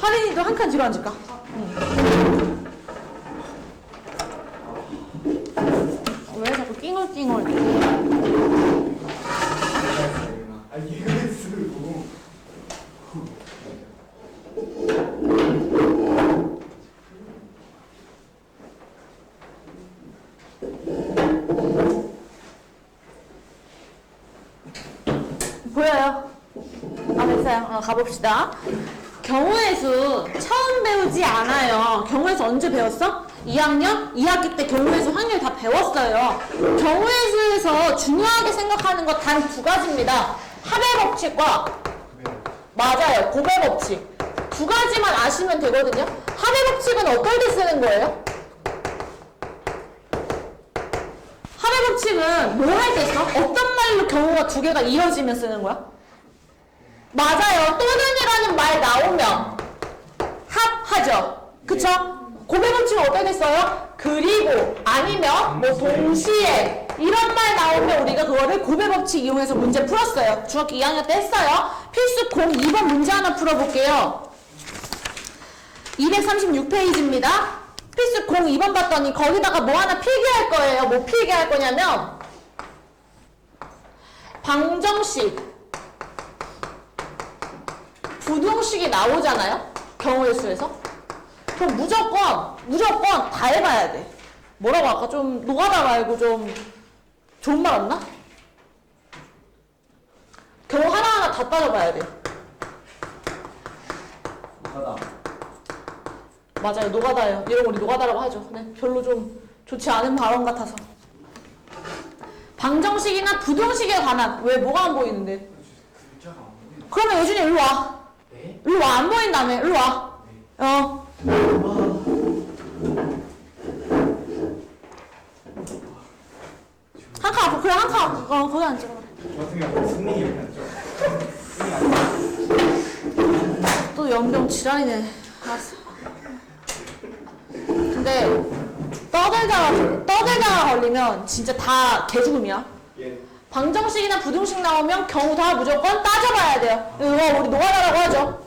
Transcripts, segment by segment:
하린이도 한 칸 뒤로 앉을까? 왜 자꾸 낑얼낑얼 아니 이거 쓰고 보여요? 아, 됐어요. 가봅시다. 경우의 수 처음 배우지 않아요. 경우의 수 언제 배웠어? 2학년? 2학기 때 경우의 수 확률 다 배웠어요. 경우의 수에서 중요하게 생각하는 거 단 두 가지입니다. 합의 법칙과 맞아요. 고백 법칙. 두 가지만 아시면 되거든요. 합의 법칙은 어떨 때 쓰는 거예요? 합의 법칙은 뭐 할 때 써? 어떤 말로 경우가 두 개가 이어지면 쓰는 거야? 맞아요. 또는이라는 말 나오면 합하죠. 그쵸? 고백 법칙은 어떨 때 써요? 그리고 아니면 뭐 동시에 이런 말 나오면 우리가 그거를 고백 법칙 이용해서 문제 풀었어요. 중학교 2학년 때 했어요. 필수 02번 문제 하나 풀어볼게요. 236페이지입니다. 필수 02번 봤더니 거기다가 뭐 하나 필기할 거예요. 뭐 필기할 거냐면 방정식, 부등식이 나오잖아요. 경우의 수에서. 그럼 무조건 다 해봐야 돼. 뭐라고 아까 좀 노가다 말고 좀 좋은 말 없나? 경우 하나하나 다 따져봐야 돼. 하다 맞아요. 노가다예요. 이런 거 우리 노가다라고 하죠. 네, 별로 좀 좋지 않은 발언 같아서. 방정식이나 부등식에 관한 왜 뭐가 안 보이는데? 글자가 안 보여. 그러면 예준이 일로 와. 네? 일로 와. 안 보인다며. 일로 와. 어. 한 칸 앞으로. 그래 한 칸 앞으로. 거기 앉아. 저 같은 경우는 승리 기억났죠? 승리 아니죠? 또 연병 지랄이네. 알았어. 근데 떠들다가 걸리면 진짜 다 개죽음이야. 예. 방정식이나 부등식 나오면 경우 다 무조건 따져봐야 돼요. 이거 우리 노가다라고 하죠.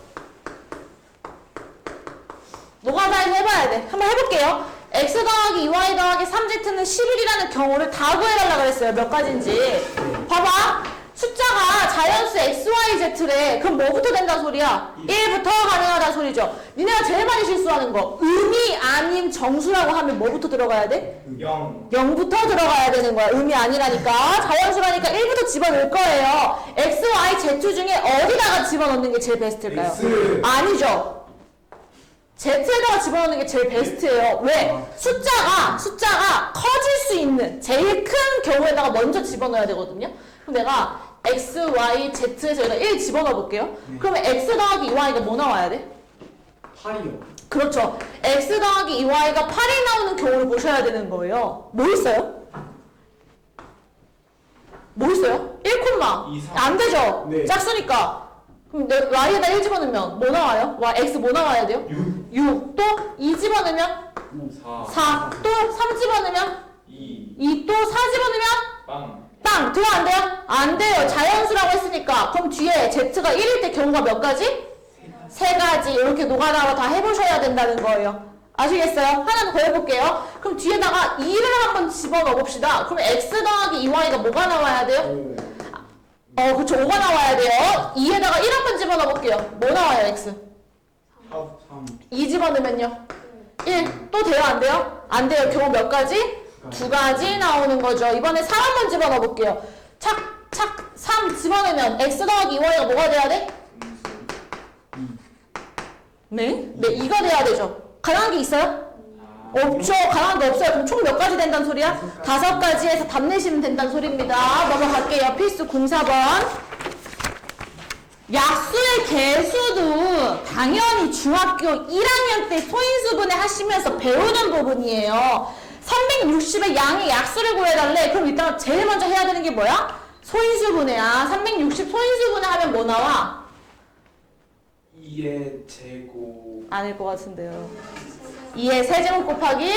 노가다에서 해봐야 돼. 한번 해볼게요. x 더하기 2y 더하기 3z는 11이라는 경우를 다 구해달라고 그랬어요. 몇 가지인지. 봐봐. 숫자가 자연수 x, y, z래. 그럼 뭐부터 된다는 소리야? 1부터 가능하다는 소리죠. 니네가 제일 많이 실수하는 거. 음이 아닌 정수라고 하면 뭐부터 들어가야 돼? 0 0부터 들어가야 되는 거야. 음이 아니라니까. 자연수라니까 1부터 집어넣을 거예요. x, y, z 중에 어디다가 집어넣는 게 제일 베스트일까요? X. 아니죠. z에다가 집어넣는 게 제일 베스트예요. 왜? 숫자가 커질 수 있는 제일 큰 경우에다가 먼저 집어넣어야 되거든요. 그럼 내가 x, y, z에서 여기다 1 집어넣어 볼게요. 그러면 x 더하기 2y가 뭐 나와야 돼? 8이요. 그렇죠. x 더하기 2y가 8이 나오는 경우를 보셔야 되는 거예요. 뭐 있어요? 뭐 있어요? 1, 2, 3. 안 되죠? 네. 짝수니까. 그럼 y에다 1 집어넣으면 뭐 나와요? x 뭐 나와야 돼요? 6. 또 2 집어넣으면 4. 또 3 집어넣으면 2. 또 4 집어넣으면 빵. 땅! 돼요? 안 돼요? 안 돼요. 자연수라고 했으니까. 그럼 뒤에 z가 1일 때 경우가 몇 가지? 세 가지. 이렇게 노가다로 다 해보셔야 된다는 거예요. 아시겠어요? 하나 더 해볼게요. 그럼 뒤에다가 2를 한번 집어넣어 봅시다. 그럼 x 더하기 2y가 뭐가 나와야 돼요? 그쵸. 5가 나와야 돼요. 2에다가 1 한번 집어넣어 볼게요. 뭐 나와요, x? 3 2 집어넣으면요? 1. 또 돼요? 안 돼요? 안 돼요. 경우 몇 가지? 2가지 나오는 거죠. 이번에 3 한번 집어넣어 볼게요. 3 집어넣으면 x 더하기 2y가 뭐가 돼야 돼? 네? 네, 2가 돼야 되죠. 가능한 게 있어요? 없죠. 가능한 게 없어요. 그럼 총 몇 가지 된다는 소리야? 5가지에서 답 내시면 된다는 소리입니다. 넘어갈게요. 필수 04번. 약수의 개수도 당연히 중학교 1학년 때 소인수분해 하시면서 배우는 부분이에요. 360의 양의 약수를 구해달래. 그럼 일단 제일 먼저 해야 되는 게 뭐야? 소인수분해야. 360 소인수분해 하면 뭐 나와? 2의 제곱 아닐 것 같은데요. 2의 세제곱 곱하기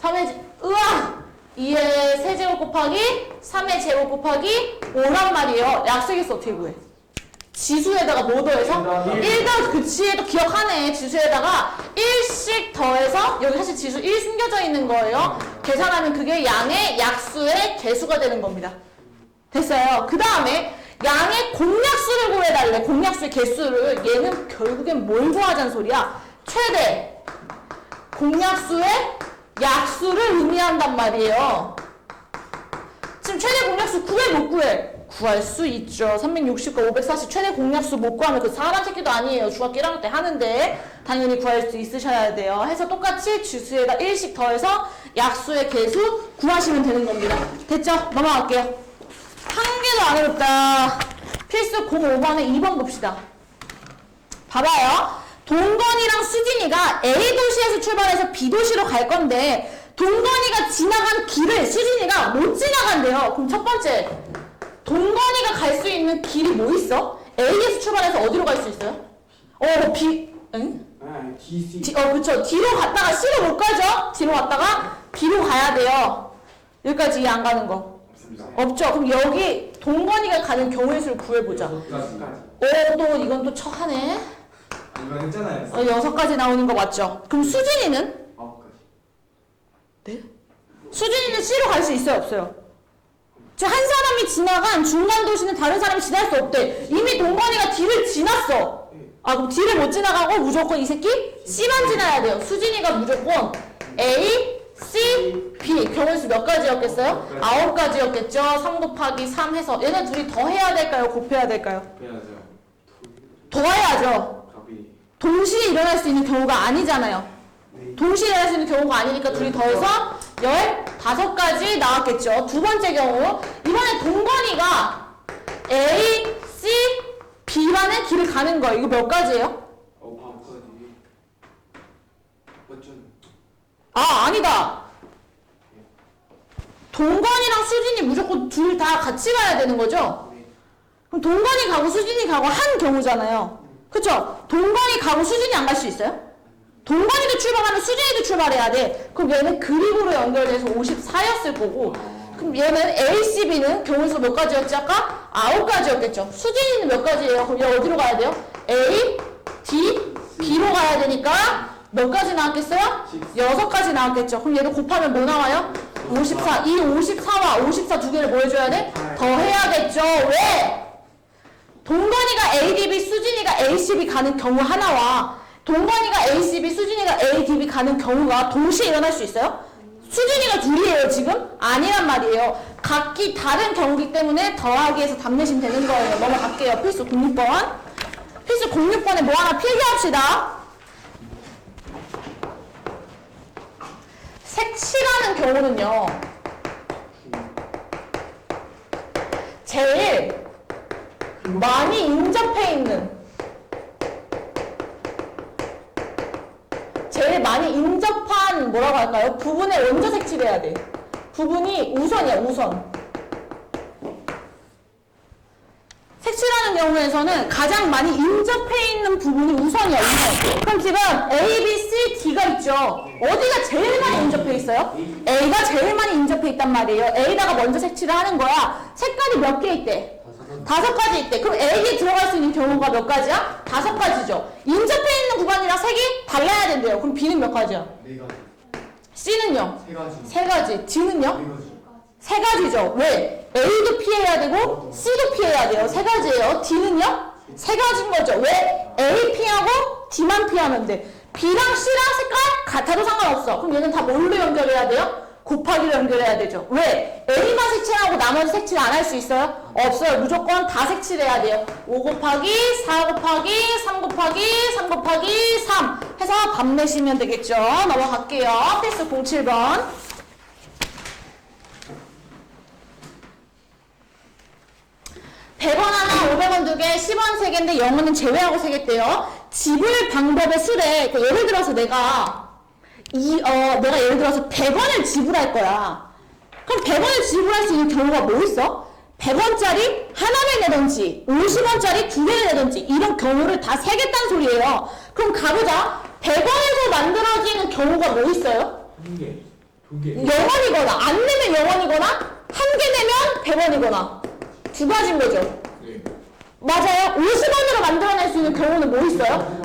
3의 제곱. 으아! 2의 세제곱 곱하기 3의 제곱 곱하기 5란 말이에요. 약수의 개수 어떻게 구해? 지수에다가 뭐 더해서? 1 더해서 그치 얘도 기억하네. 지수에다가 1씩 더해서 여기 사실 지수 1 숨겨져 있는 거예요. 계산하면 그게 양의 약수의 개수가 되는 겁니다. 됐어요. 그 다음에 양의 공약수를 구해달래. 공약수의 개수를. 얘는 결국엔 뭘 구하자는 소리야? 최대 공약수의 약수를 의미한단 말이에요. 지금 최대 공약수 구해 못 구해? 구할 수 있죠. 360과 540 최대 공약수 못 구하면 그 사람 새끼도 아니에요. 중학교 1학년 때 하는데 당연히 구할 수 있으셔야 돼요. 해서 똑같이 주수에다 1씩 더해서 약수의 개수 구하시면 되는 겁니다. 됐죠? 넘어갈게요. 한 개도 안 어렵다. 필수 05번에 2번 봅시다. 봐봐요. 동건이랑 수진이가 A도시에서 출발해서 B도시로 갈 건데 동건이가 지나간 길을 수진이가 못 지나간대요. 그럼 첫 번째 동건이가 갈 수 있는 길이 뭐 있어? A에서 출발해서 어디로 갈 수 있어요? B, 응? DC. 그쵸. D로 갔다가 C로 못 가죠? D로 갔다가 B로 가야 돼요. 여기까지 이해 안 가는 거. 없죠? 그럼 여기 동건이가 가는 경우의 수를 구해보자. 6가지. 또 이건 또 척하네. 이거 했잖아요. 6가지 나오는 거 맞죠? 그럼 수진이는? 9가지. 네? 수진이는 C로 갈 수 있어요? 없어요? 한 사람이 지나간 중간 도시는 다른 사람이 지날 수 없대. 이미 동건이가 D를 지났어. 그럼 D를 못 지나가고 무조건 이 새끼 C만 지나야 돼요. 수진이가 무조건 A, C, B. 경우의 수 몇 가지였겠어요? 9가지였겠죠. 3 곱하기 3 해서 얘네 둘이 더 해야 될까요? 곱해야 될까요? 해야죠. 더 해야죠. 답이. 동시에 일어날 수 있는 경우가 아니잖아요. 동시에 일어날 수 있는 경우가 아니니까 둘이 더해서 15가지 나왔겠죠. 두 번째 경우 이번에 동건이가 A, C, B라는 길을 가는 거예요. 이거 몇 가지예요? 9가지. 어쩐. 아니다. 동건이랑 수진이 무조건 둘 다 같이 가야 되는 거죠? 그럼 동건이 가고 수진이 가고 한 경우잖아요. 그쵸? 동건이 가고 수진이 안 갈 수 있어요? 동건이도 출발하면 수진이도 출발해야 돼. 그럼 얘는 그리고로 연결돼서 54였을 거고 그럼 얘는 A, C, B는 경우의 수 몇 가지였지 아까? 9가지였겠죠. 수진이는 몇 가지예요? 그럼 얘 어디로 가야 돼요? A, D, B로 가야 되니까 몇 가지 나왔겠어요? 6가지 나왔겠죠. 그럼 얘를 곱하면 뭐 나와요? 54. 이 54와 54 두 개를 뭐 해줘야 돼? 더 해야겠죠. 왜? 동건이가 A, D, B, 수진이가 A, C, B 가는 경우 하나와 동건이가 A, C, B, 수진이가 A, D, B 가는 경우가 동시에 일어날 수 있어요? 수진이가 둘이에요 지금? 아니란 말이에요. 각기 다른 경우기 때문에 더하기 해서 답 내시면 되는 거예요. 넘어갈게요. 필수 06번. 필수 06번에 뭐 하나 필기합시다. 색칠하는 경우는요. 제일 많이 인접해 있는 제일 많이 인접한 뭐라고 할까요? 부분에 먼저 색칠해야 돼. 부분이 우선이야, 우선. 색칠하는 경우에서는 가장 많이 인접해 있는 부분이 우선이야, 우선. 그럼 지금 A, B, C, D가 있죠? 어디가 제일 많이 인접해 있어요? A가 제일 많이 인접해 있단 말이에요. A다가 먼저 색칠을 하는 거야. 색깔이 몇 개 있대? 5가지 있대. 그럼 A에 들어갈 수 있는 경우가 몇 가지야? 5가지죠. 인접해 있는 구간이랑 색이 달라야 된대요. 그럼 B는 몇 가지야? 4가지. C는요? 3가지. 3가지. D는요? 4가지. 3가지죠. 왜? A도 피해야 되고 C도 피해야 돼요. 3가지예요. D는요? 3가지인 거죠. 왜? A 피하고 D만 피하면 돼. B랑 C랑 색깔 같아도 상관없어. 그럼 얘는 다 뭘로 연결해야 돼요? 곱하기로 연결해야 되죠. 왜? A만 색칠하고 나머지 색칠 안 할 수 있어요? 없어요. 무조건 다 색칠해야 돼요. 5 곱하기 4 곱하기 3 곱하기 3 곱하기 3 해서 답 내시면 되겠죠. 넘어갈게요. 필수 07번. 100원 하나, 500원 2개, 10원 3개인데 영어는 제외하고 3개대요. 지불 방법의 수래. 그러니까 예를 들어서 내가 예를 들어서 100원을 지불할 거야. 그럼 100원을 지불할 수 있는 경우가 뭐 있어? 100원짜리 하나를 내던지 50원짜리 2개를 내던지 이런 경우를 다 세겠다는 소리예요. 그럼 가보자. 100원에서 만들어지는 경우가 뭐 있어요? 1개, 2개. 0원이거나 안 내면 0원이거나 한 개 내면 100원이거나 두 가지인 거죠. 네. 맞아요. 50원으로 만들어낼 수 있는 경우는 뭐 있어요?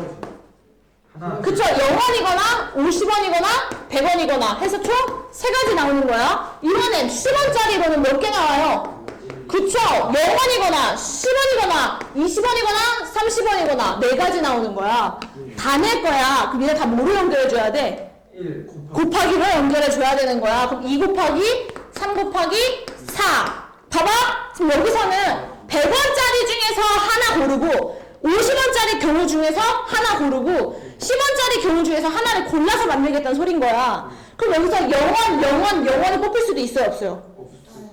하나. 그쵸? 0원이거나 50원이거나 100원이거나 해서 총 3가지 나오는 거야. 이번엔 10원짜리로는 몇 개 나와요? 그쵸? 0원이거나 10원이거나 20원이거나 30원이거나 4가지 나오는 거야. 다 낼 거야. 그럼 얘네 다 뭐로 연결해줘야 돼? 1 곱하기로 연결해줘야 되는 거야. 그럼 2 곱하기 3 곱하기 4. 봐봐. 지금 여기서는 100원짜리 중에서 하나 고르고 50원짜리 경우 중에서 하나 고르고 10원짜리 경우 중에서 하나를 골라서 만들겠다는 소린 거야. 그럼 여기서 0원 뽑힐 수도 있어요, 없어요?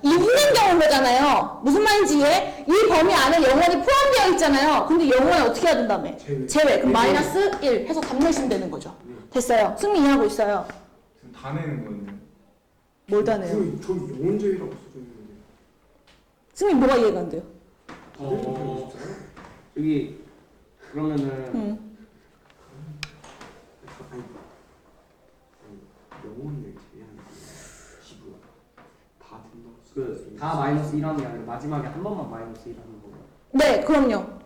있는 경우인 거잖아요. 무슨 말인지 이해해? 이 범위 안에 0원이 포함되어 있잖아요. 근데 0원은 어떻게 해야 된다며? 제외. 그럼 마이너스 1 해서 답 내시면 되는 거죠. 됐어요. 승리 이해하고 있어요. 지금 다 내는 거였네. 뭘 다 내요? 저 영혼제이라고 써져 있는데. 승리 뭐가 이해가 안 돼요? 여기 그러면은 영혼을 제외하는 식으로 다 된다고. 그다 마이너스 1하는 게 아니라 마지막에 한 번만 마이너스 1하는 거예요. 네, 그럼요.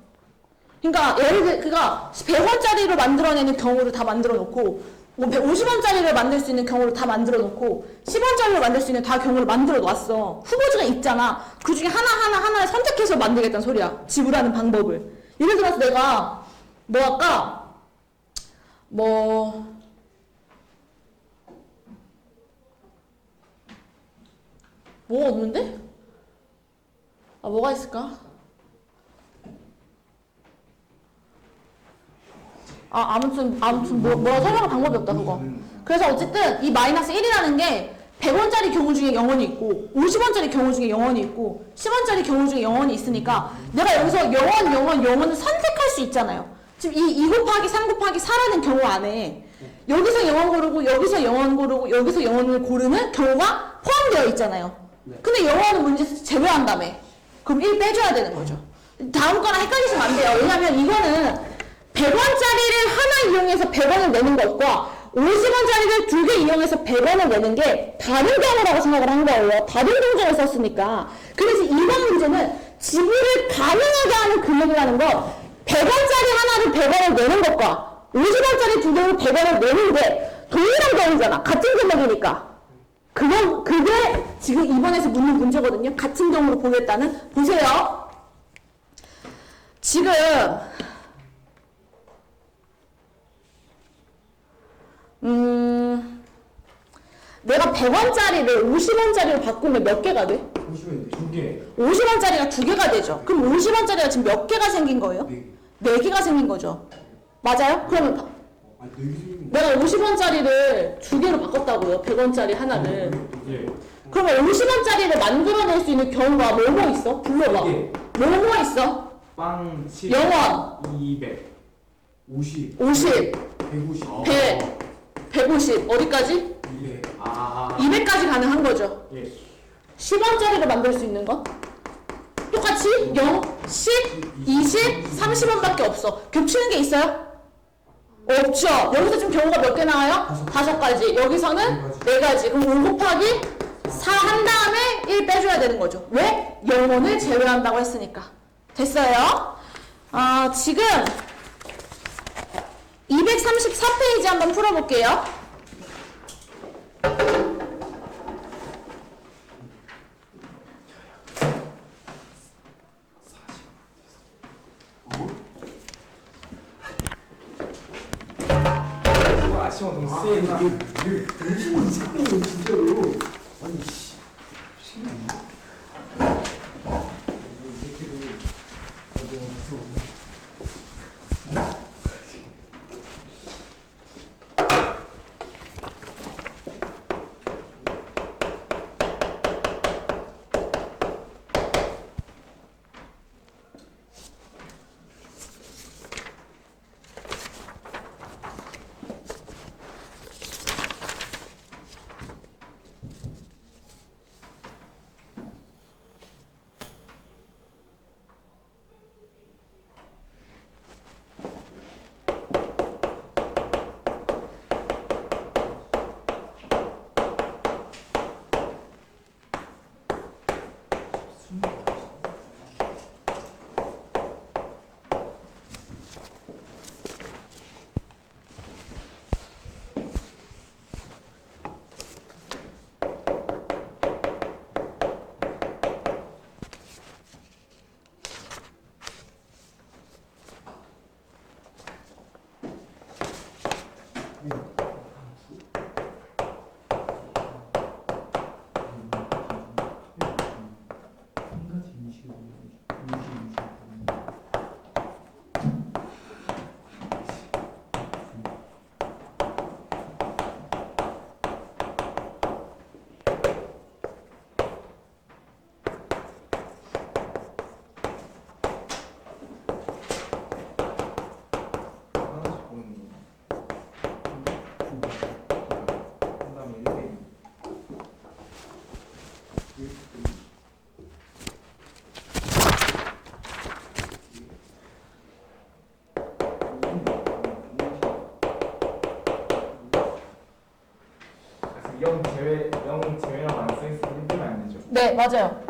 그러니까 예를 들어 그가 100원짜리로 만들어내는 경우를 다 만들어 놓고 뭐 150원짜리를 만들 수 있는 경우를 다 만들어 놓고 10원짜리로 만들 수 있는 다 경우를 만들어 놨어. 후보지가 있잖아. 그 중에 하나를 선택해서 만들겠다는 소리야. 지불하는 방법을. 예를 들어서 내가 뭐 할까? 뭐가 없는데? 아, 뭐가 있을까? 아무튼 뭐라 설명할 방법이 없다 그거. 그래서 어쨌든 이 마이너스 1이라는 게 100원짜리 경우 중에 0원이 있고 50원짜리 경우 중에 0원이 있고 10원짜리 경우 중에 0원이 있으니까 내가 여기서 0원을 선택할 수 있잖아요. 지금 이 2 곱하기 3 곱하기 4라는 경우 안에 여기서 0원 고르고 여기서 0원 고르고 여기서 0원을 고르는 경우가 포함되어 있잖아요. 근데 0원은 문제에서 제외한다며. 그럼 1 빼줘야 되는 거죠. 다음 거랑 헷갈리시면 안 돼요. 왜냐면 이거는 100원짜리를 하나 이용해서 100원을 내는 것과 50원짜리를 2개 이용해서 100원을 내는 게 다른 경우라고 생각을 한 거예요. 다른 동작을 썼으니까. 그래서 이번 문제는 지불을 가능하게 하는 금액이라는 건 100원짜리 하나를 100원을 내는 것과 50원짜리 2개를 100원을 내는 게 동일한 경우잖아. 같은 금액이니까. 그게 지금 이번에서 묻는 문제거든요. 같은 경우로 보겠다는. 보세요. 지금 내가 100원짜리를 50원짜리로 바꾸면 몇 개가 돼? 50원 2개. 50원짜리가 2개가 되죠. 그럼 50원짜리가 지금 몇 개가 생긴 거예요? 4개가 생긴 거죠. 맞아요? 그러면 내가 50원짜리를 2개로 바꿨다고요. 100원짜리 하나를. 예. 그러면 50원짜리를 만들어낼 수 있는 경우가 뭐 있어? 불러봐. 예. 뭐 있어? 빵 10. 0원. 200. 50. 50. 150. 100. 150. 어디까지? 200. 200까지 가능한 거죠. 예. 10원짜리를 만들 수 있는 건? 똑같이 0, 10, 20, 30원밖에 없어. 겹치는 게 있어요? 없죠. 여기서 지금 경우가 몇 개 나와요? 5가지. 여기서는 4가지. 그럼 5 곱하기 4 한 다음에 1 빼줘야 되는 거죠. 왜? 0원을 제외한다고 했으니까. 됐어요? 지금 234페이지 한번 풀어볼게요. 아쉬워 너무 세다. 정신이 이상해 진짜로. 아니 씨. 영 제외랑 안 써있으면 힘들면 안 되죠. 네, 맞아요.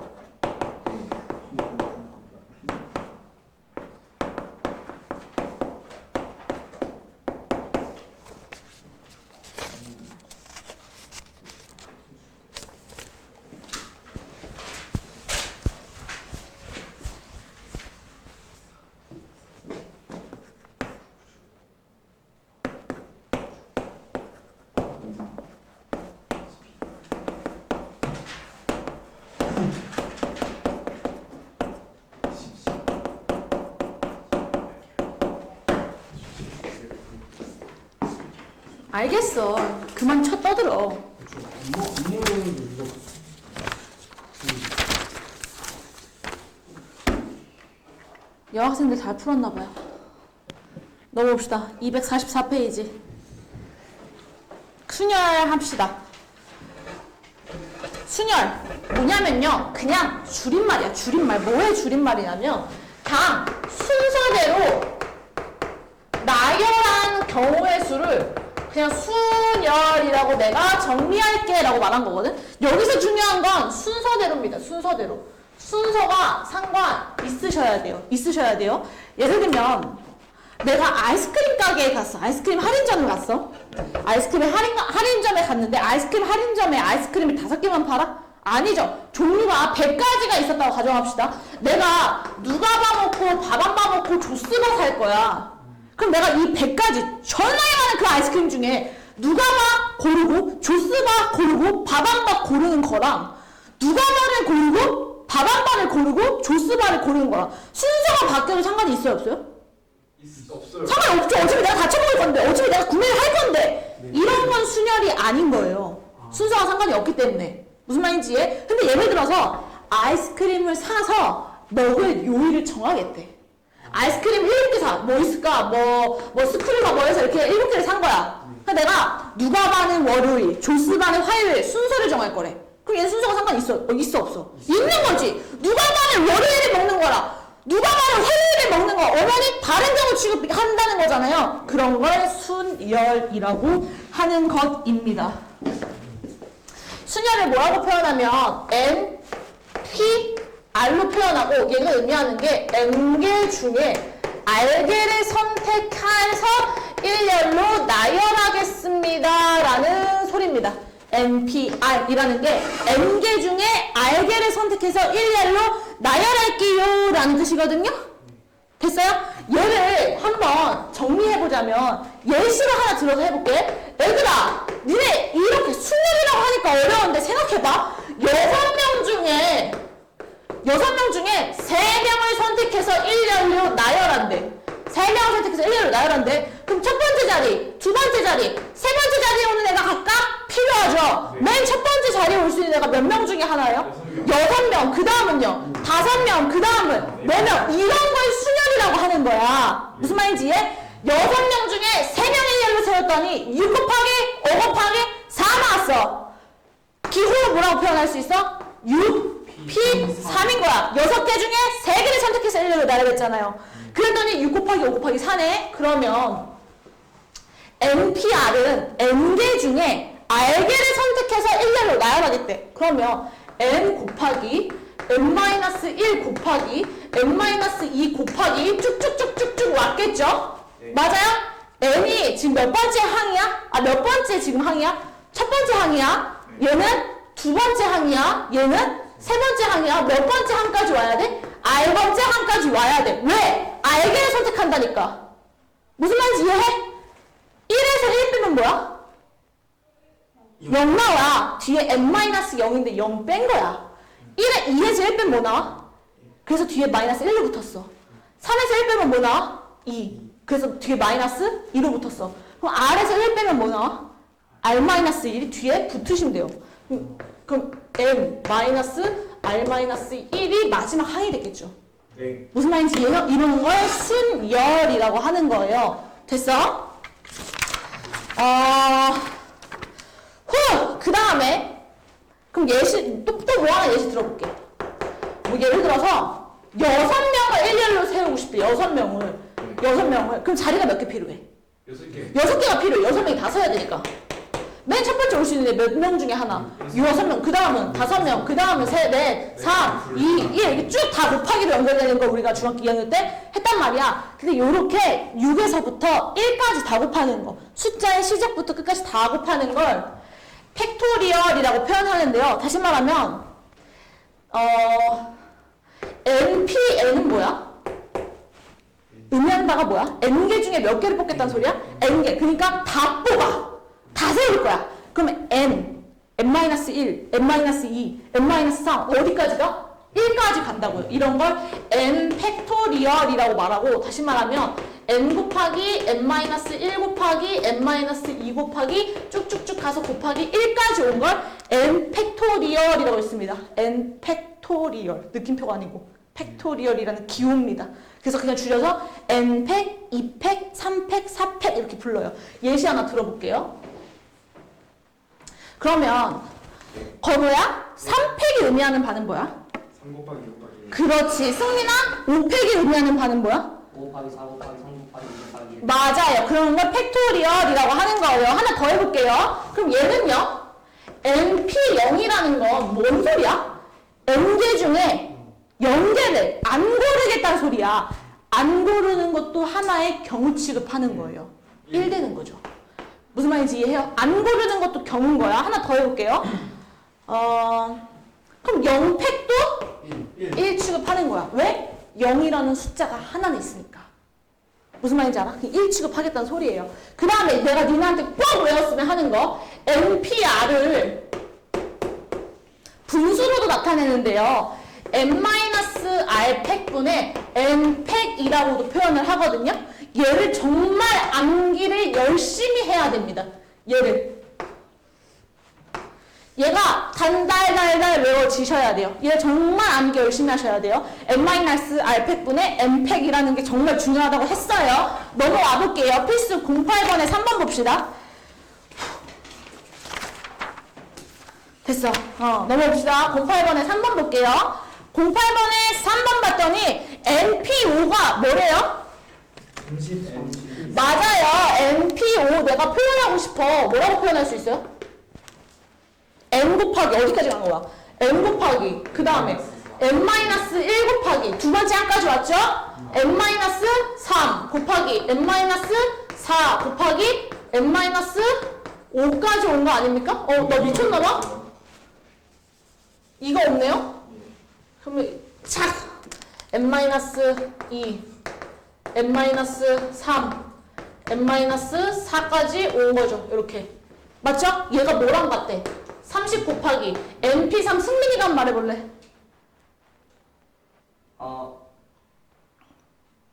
알겠어. 그만 쳐 떠들어. 여학생들 잘 풀었나 봐요. 넘어봅시다. 244페이지. 순열 합시다. 순열 뭐냐면요, 그냥 줄임말이야. 줄임말. 뭐의 줄임말이냐면 당 순서대로 나열한 경우의 수를 그냥 순열이라고 내가 정리할게 라고 말한 거거든. 여기서 중요한 건 순서대로입니다. 순서대로. 순서가 상관 있으셔야 돼요. 예를 들면 내가 아이스크림 가게에 갔어. 아이스크림 할인점에 갔어. 아이스크림 할인점에 갔는데 아이스크림 할인점에 아이스크림이 5개만 팔아? 아니죠. 종류가 100가지가 있었다고 가정합시다. 내가 누가바 먹고 밥안바 먹고 조스바 살 거야. 그럼 내가 이 100가지 전화에 많은 그 아이스크림 중에 누가바 고르고 조스바 고르고 밥안바 고르는 거랑 누가바를 고르고 밥안바를 고르고 조스바를 고르는 거랑 순서가 바뀌어도 상관이 있어요, 없어요? 없어요. 상관없죠. 어차피 내가 다 쳐먹을 건데, 어차피 내가 구매를 할 건데. 이런 건 순열이 아닌 거예요. 순서가 상관이 없기 때문에. 무슨 말인지 이해? 근데 예를 들어서 아이스크림을 사서 먹을 요일을 정하겠대. 아이스크림 7개 사. 뭐 있을까? 뭐 스크류가 뭐 해서 이렇게 7개를 산 거야. 그러니까 내가 누가바는 월요일, 조스바는 화요일 순서를 정할 거래. 그럼 얘는 순서가 상관이 있어 없어? 있는 거지. 누가바는 월요일에 먹는 거라. 누가바는 화요일에 먹는 거. 어머니 다른 경우 취급한다는 거잖아요. 그런 걸 순열이라고 하는 것입니다. 순열을 뭐라고 표현하면 N, P, R로 표현하고 얘가 의미하는 게 N개 중에 R개를 선택해서 일렬로 나열하겠습니다 라는 소리입니다. NPR이라는 게 N개 중에 R개를 선택해서 일렬로 나열할게요 라는 뜻이거든요. 됐어요? 얘를 한번 정리해보자면 예시를 하나 들어서 해볼게. 얘들아, 니네 이렇게 순열이라고 하니까 어려운데 생각해봐. 6명 중에 3명을 선택해서 일렬로 나열한대. 3명을 선택해서 일렬로 나열한대. 그럼 첫 번째 자리, 두 번째 자리, 세 번째 자리에 오는 애가 각각 필요하죠. 네. 맨 첫 번째 자리에 올 수 있는 애가 몇 명 중에 하나예요? 6명. 그 다음은요? 5명. 그 다음은 4명. 이런 걸 순열이라고 하는 거야. 무슨 말인지 이해? 6명 중에 3명의 일렬로 세웠더니 6 곱하기 5 곱하기 4 나왔어. 기호로 뭐라고 표현할 수 있어? 6, P, 3인 거야. 6개 중에 3개를 선택해서 일렬로 나열했잖아요. 그랬더니 6 곱하기 5 곱하기 4네. 그러면 NPR은 N개 중에 R개를 선택해서 일렬로 나열하겠대. 그러면 N 곱하기 N-1 곱하기 N-2 곱하기 쭉쭉쭉쭉쭉 왔겠죠? 네. 맞아요? N이 지금 몇 번째 항이야? 몇 번째 지금 항이야? 첫 번째 항이야? 얘는 두 번째 항이야? 얘는 세 번째 항이야? 몇 번째 항까지 와야 돼? R번째 항까지 와야 돼. 왜? R개를 선택한다니까. 무슨 말인지 이해해? 1에서 1 빼면 뭐야? 0 나와. 뒤에 n-0인데 0 뺀 거야. 1에 2에서 1 빼면 뭐 나와? 그래서 뒤에 마이너스 1로 붙었어. 3에서 1 빼면 뭐 나와? 2. 그래서 뒤에 마이너스 2로 붙었어. 그럼 R에서 1 빼면 뭐 나와? R-1이 뒤에 붙으시면 돼요. 그럼 n-R-1이 마지막 항이 되겠죠. 네. 무슨 말인지 이해요? 이런 걸 순열이라고 하는 거예요. 됐어? 그 다음에 그럼 예시 또 뭐 하나 예시 들어볼게. 뭐 예를 들어서 6명을 일렬로 세우고 싶대. 6명을 그럼 자리가 몇 개 필요해? 6개. 6개가 필요해. 6명이 다 서야 되니까. 맨 첫 번째 올 수 있는데 몇 명 중에 하나. 6명. 그 다음은 5명. 그 다음은 3, 4, 3, 2, 1. 이게 쭉 다 곱하기로 연결되는 걸 우리가 중학교 2학년 때 했단 말이야. 근데 요렇게 6에서부터 1까지 다 곱하는 거. 숫자의 시작부터 끝까지 다 곱하는 걸 팩토리얼이라고 표현하는데요. 다시 말하면 NPN은 뭐야? 의미하는 바가 뭐야? N개 중에 몇 개를 뽑겠다는 소리야? N개. 그러니까 다 뽑아. 다 세울 거야. 그러면 n-1, n-2, n-3 어디까지 가? 1까지 간다고요. 이런 걸 n 팩토리얼이라고 말하고 다시 말하면 n 곱하기 n-1 곱하기 n-2 곱하기 쭉쭉쭉 가서 곱하기 1까지 온 걸 n 팩토리얼이라고 했습니다. n 팩토리얼. 느낌표가 아니고 팩토리얼이라는 기호입니다. 그래서 그냥 줄여서 n팩, 2팩, 3팩, 4팩 이렇게 불러요. 예시 하나 들어볼게요. 그러면 건우야 3팩이 의미하는 바는 뭐야? 3 곱하기 5 곱하기 그렇지. 승민아 5팩이 의미하는 바는 뭐야? 5 곱하기 4 곱하기 3 곱하기 2 곱하기 1. 맞아요. 그런 걸 팩토리얼이라고 하는 거예요. 하나 더 해볼게요. 그럼 얘는요. NP0이라는 건 뭔 소리야? N개 중에 0개를 안 고르겠다는 소리야. 안 고르는 것도 하나의 경우 취급하는 거예요. 1 되는 거죠. 무슨 말인지 이해해요? 안 고르는 것도 경우인 거야. 하나 더 해볼게요. 그럼 0팩도 1 취급하는 거야. 왜? 0이라는 숫자가 하나는 있으니까. 무슨 말인지 알아? 1 취급하겠다는 소리예요. 그 다음에 내가 니네한테 꼭 외웠으면 하는 거 NPR을 분수로도 나타내는데요. n-r 팩분의 n 팩이라고도 표현을 하거든요. 얘를 정말 암기를 열심히 해야 됩니다. 얘가 단달달달 외워지셔야 돼요. 얘 정말 암기 열심히 하셔야 돼요. n-r 팩분의 n 팩이라는 게 정말 중요하다고 했어요. 넘어와 볼게요. 필수 08번에 3번 봅시다. 됐어. 넘어봅시다. 08번에 3번 볼게요. 08번에 3번 봤더니 NP5가 뭐래요? 30 맞아요. NP5 내가 표현하고 싶어. 뭐라고 표현할 수 있어요? N 곱하기 어디까지 간 거야? N 곱하기 그 다음에 N-1 곱하기 두 번째 항까지 왔죠? N-3 곱하기 N-4 곱하기 N-5까지 온 거 아닙니까? 나 미쳤나봐? 이거 없네요? 그러면 착! N-2 N-3 N-4까지 온 거죠. 이렇게 맞죠? 얘가 뭐랑 같대? 30 곱하기 NP3 승민이가 한번 말해볼래? 뭐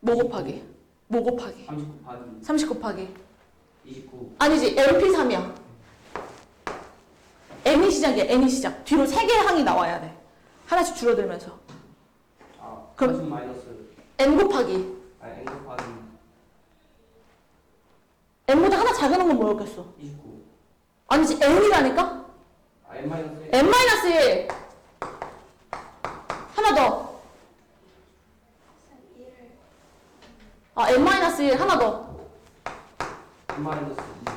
곱하기? 뭐 곱하기? 30 곱하기 30 곱하기 29. 아니지 NP3이야. N이 시작이야. N이 시작. 뒤로 3개의 항이 나와야 돼. 하나씩 줄어들면서. 그럼 40 마이너스 N 곱하기 N 곱하기 N보다 하나 작은 건 뭐였겠어? 29. 아니지 N이라니까? N 마이너스 1. N-1 하나 더. N-1 하나 더.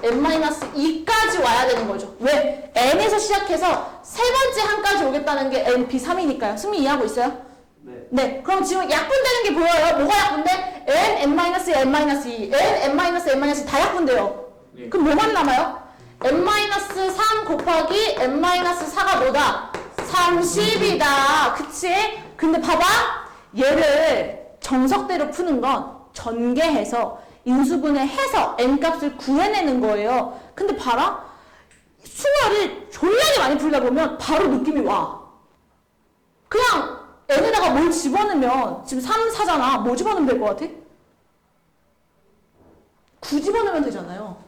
N 마이너스 N-2까지 와야 되는 거죠. 왜? N에서 시작해서 세 번째 항까지 오겠다는 게 NP3이니까요. 승민 이해하고 있어요? 네. 네. 그럼 지금 약분되는 게 보여요. 뭐가 약분돼? N, N-1, N-2, N, N-2 다 약분돼요. 네. 그럼 뭐만 남아요? N-3 곱하기 N-4가 뭐다? 30이다. 그치? 근데 봐봐. 얘를 정석대로 푸는 건 전개해서 인수분해 해서 n값을 구해내는 거예요. 근데 봐라. 수열을 졸라게 많이 풀다 보면 바로 느낌이 와. 그냥 n에다가 뭘 집어넣으면 지금 3, 4잖아. 뭐 집어넣으면 될 것 같아? 9 집어넣으면 되잖아요.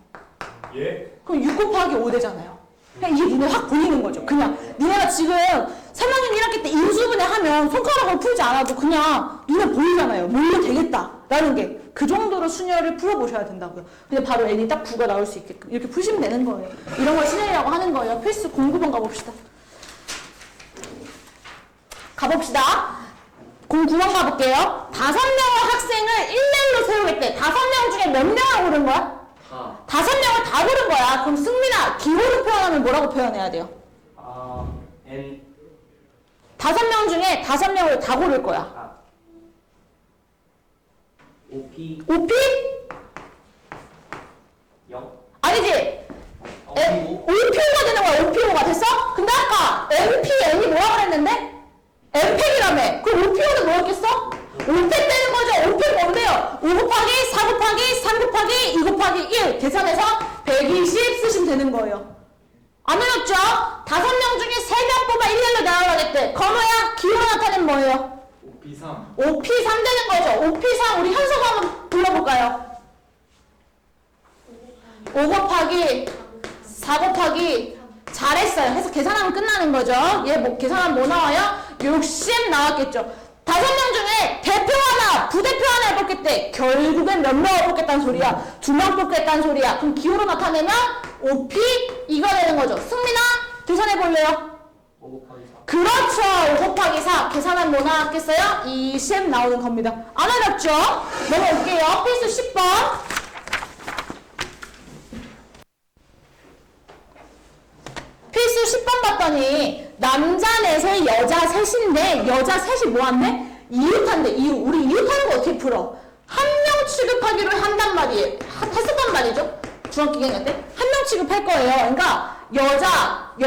예? 그럼 6 곱하기 5 되잖아요. 그냥 이게 눈에 확 보이는 거죠. 그냥 니네가 지금 3학년 1학기 때 인수분해 하면 손가락으로 풀지 않아도 그냥 눈에 보이잖아요. 몰면 되겠다 라는 게 그 정도로 순열을 풀어보셔야 된다고요. 근데 바로 n이 딱 9가 나올 수 있게끔 이렇게 푸시면 되는 거예요. 이런 걸 순열이라고 하는 거예요. 필수 09번 가봅시다. 가봅시다. 09번 가볼게요. 5명의 학생을 1렬로 세우겠대. 5명 중에 몇 명을 고른 거야? 다. 5명을 다 고른 거야. 그럼 승민아, 기호로 표현하면 뭐라고 표현해야 돼요? n 5명 중에 5명을 다 고를 거야. OP OP? 0 아니지? OP OPO가 되는 거야. OPO가 됐어? 근데 아까 MP, N이 뭐라 그랬는데? MP이라며. 그럼 OPO는 뭐였겠어? 5팩 되는 거죠. 5팩 뭔데요? 5 곱하기 4 곱하기 3 곱하기 2 곱하기 1 계산해서 120 쓰시면 되는 거예요. 안 어렵죠? 5명 중에 3명 뽑아 1렬로 나와야겠대. 건호야, 기호 나타내면 뭐예요? OP3 OP3 되는 거죠. OP3 우리 현서가 한번 불러볼까요? 5 곱하기 4 곱하기 잘했어요. 해서 계산하면 끝나는 거죠. 얘 뭐 계산하면 뭐 나와요? 60 나왔겠죠. 5명 중에 대표 하나, 부대표 하나 해봤겠대. 결국엔 몇 명을 뽑겠다는 소리야? 2명 뽑겠다는 소리야. 그럼 기호로 나타내면 OP 이거 되는 거죠. 승민아 계산해 볼래요? 5 곱하기 4 그렇죠. 5 곱하기 4 계산하면 뭐 나왔겠어요? 20 나오는 겁니다. 안 어렵죠? 넘어올게요. 필수 10번. 필수 10번 봤더니 남자 넷에 여자 셋인데 여자 셋이 뭐 한대? 이웃한대. 이웃. 우리 이웃하는 거 어떻게 풀어? 한 명 취급하기로 한단 말이에요. 했었단 말이죠. 중학교 2학년 때. 한 명 취급할 거예요. 그러니까 여자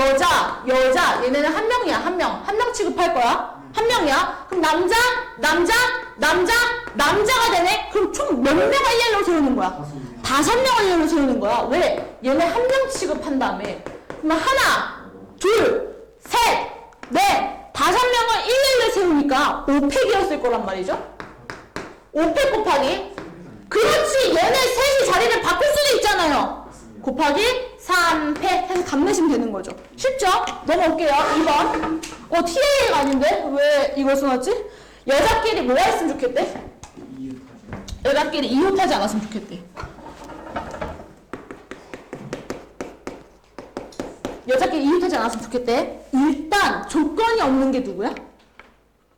얘네는 한 명이야. 한 명 취급할 거야. 한 명이야. 그럼 남자가 되네? 그럼 총 몇 명을 1렬로 세우는 거야? 5명을 1렬로 세우는 거야. 왜? 얘네 한 명 취급한 다음에 그럼 하나, 둘, 셋, 넷, 5명을 1렬로 세우니까 5팩이었을 거란 말이죠. 5팩 곱하기 그렇지. 얘네 셋이 자리를 바꿀 수도 있잖아요. 곱하기 3팩 해서 감내시면 되는 거죠. 쉽죠? 넘어올게요. 2번. TA가 아닌데? 왜 이걸 써놨지? 여자끼리 뭐 했으면 좋겠대? 여자끼리 이웃하지 않았으면 좋겠대. 여자끼리 이웃하지 않았으면 좋겠대. 일단 조건이 없는 게 누구야?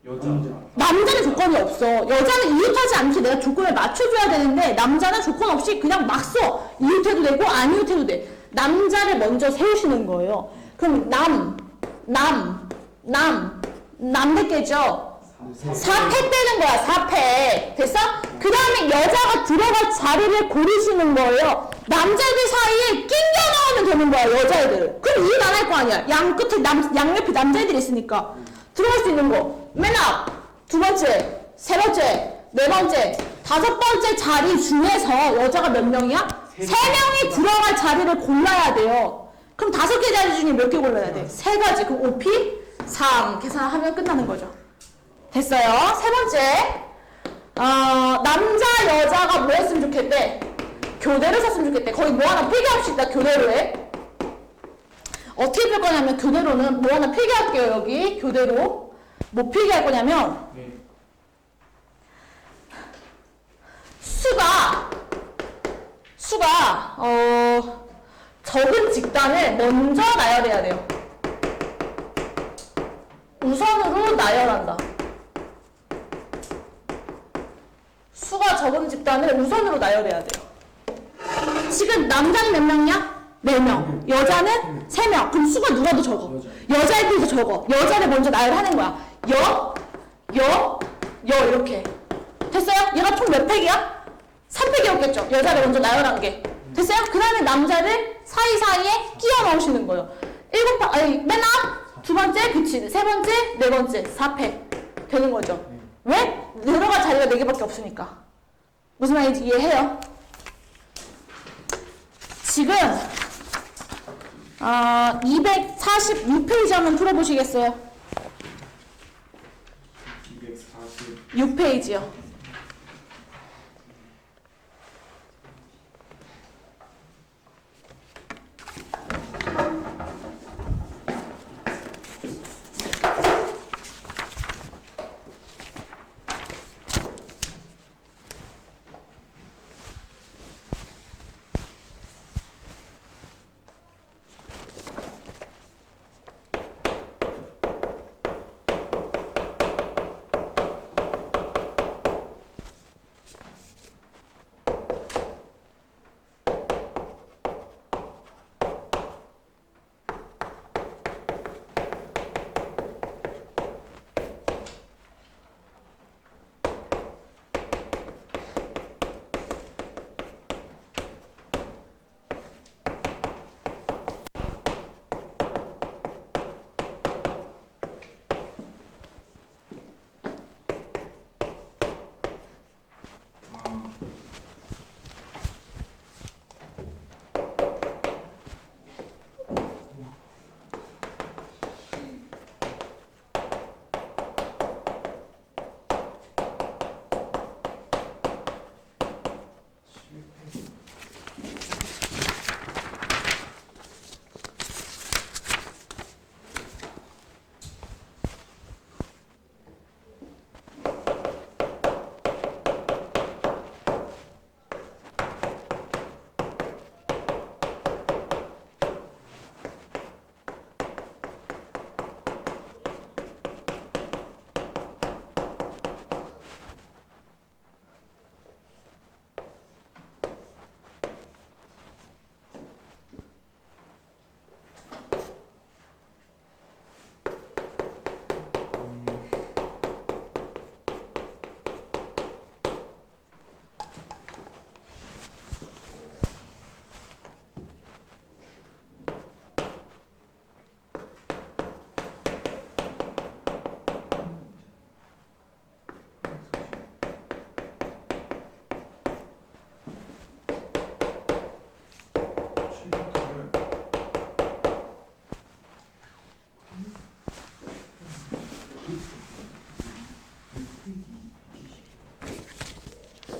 여자 남자는 조건이 없어. 여자는 이웃하지 않게 내가 조건을 맞춰줘야 되는데 남자는 조건 없이 그냥 막 써. 이웃해도 되고 안 이웃해도 돼. 남자를 먼저 세우시는 거예요. 그럼 남대께죠. 4팩 되는 거야. 4팩. 됐어? 그 다음에 여자가 들어갈 자리를 고르시는 거예요. 남자들 사이에 낑겨 넣으면 되는 거야. 여자애들을. 그럼 이웃 안 할 거 아니야. 양 끝에 양옆에 남자애들이 있으니까. 들어갈 수 있는 거. 맨 앞, 2번째, 3번째, 4번째, 5번째 자리 중에서 여자가 몇 명이야? 3명이 들어갈 자리를 골라야 돼요. 그럼 5개 자리 중에 몇 개 골라야 돼? 3가지. 그럼 OP 3 계산하면 끝나는 거죠. 됐어요. 3번째. 남자, 여자가 뭐 했으면 좋겠대? 교대로 썼으면 좋겠대. 거기 뭐 하나 필기합시다. 교대로 해. 어떻게 풀 거냐면 교대로는 뭐 하나 필기할게요. 여기 교대로 뭐 필기할 거냐면 수가 적은 직단을 먼저 나열해야 돼요. 우선으로 나열한다. 수가 적은 집단을 우선으로 나열해야 돼요. 지금 남자는 몇 명이야? 4명. 여자는 3명. 그럼 수가 누가 더 적어? 여자애들이 더 적어. 여자를 먼저 나열하는 거야. 여 이렇게. 됐어요? 얘가 총 몇 팩이야? 3팩이었겠죠. 여자를 먼저 나열한 게. 됐어요? 그 다음에 남자를 사이사이에 끼워 넣으시는 거예요. 맨 앞, 2번째, 그치. 3번째, 4번째, 4팩. 되는 거죠. 왜? 들어갈 자리가 4개밖에 없으니까. 무슨 말인지 이해해요? 지금 246페이지 한번 풀어보시겠어요? 240. 6페이지요.